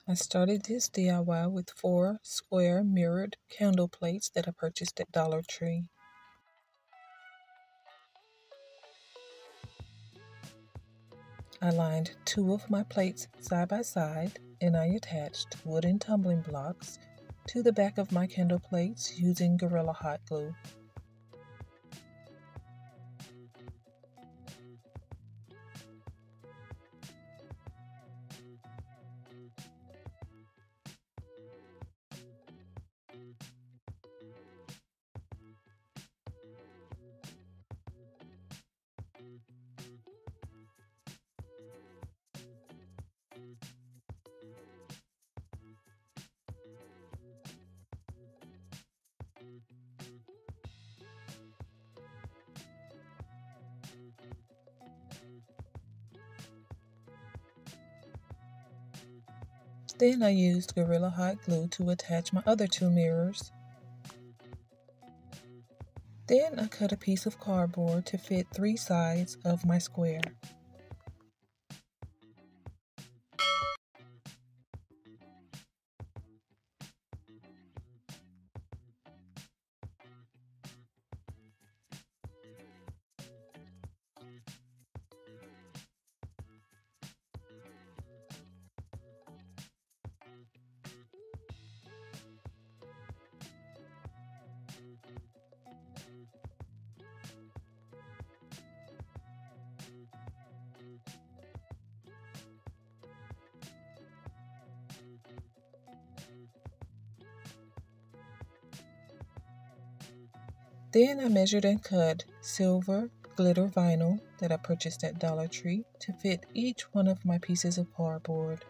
I started this DIY with 4 square mirrored candle plates that I purchased at Dollar Tree. I lined 2 of my plates side by side and I attached wooden tumbling blocks to the back of my candle plates using Gorilla Hot Glue. Then I used Gorilla Hot Glue to attach my other 2 mirrors. Then I cut a piece of cardboard to fit 3 sides of my square. Then I measured and cut silver glitter vinyl that I purchased at Dollar Tree to fit each one of my pieces of cardboard.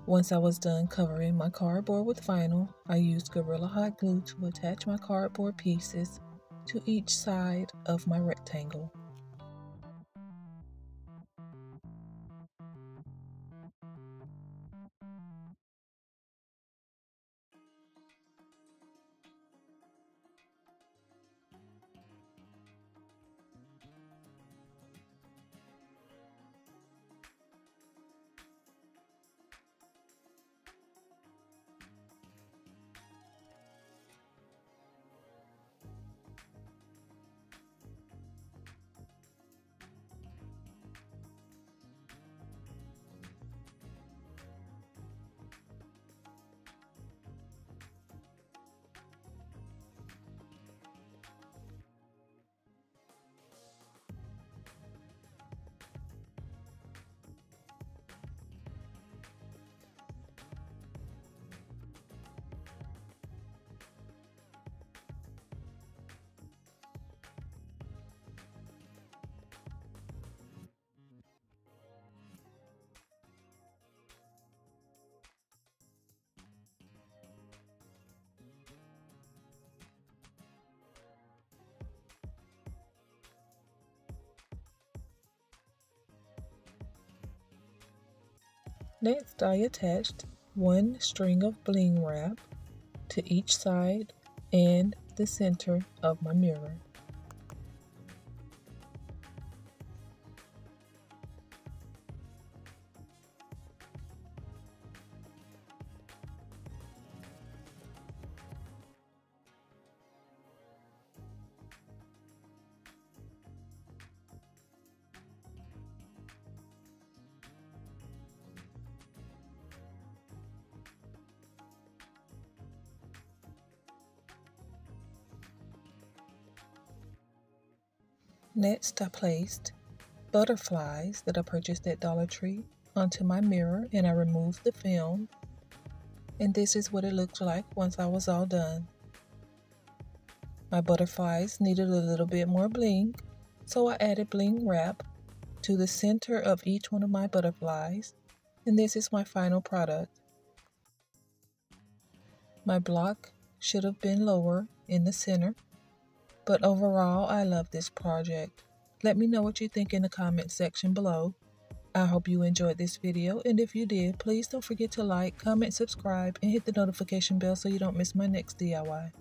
Once I was done covering my cardboard with vinyl, I used Gorilla Hot Glue to attach my cardboard pieces to each side of my rectangle. Next, I attached one string of bling wrap to each side and the center of my mirror. Next, I placed butterflies that I purchased at Dollar Tree onto my mirror, and I removed the film, and this is what it looked like once I was all done. My butterflies needed a little bit more bling, so I added bling wrap to the center of each one of my butterflies, and this is my final product. My block should have been lower in the center, but overall I love this project. Let me know what you think in the comment section below. I hope you enjoyed this video, and if you did, please don't forget to like, comment, subscribe, and hit the notification bell so you don't miss my next DIY.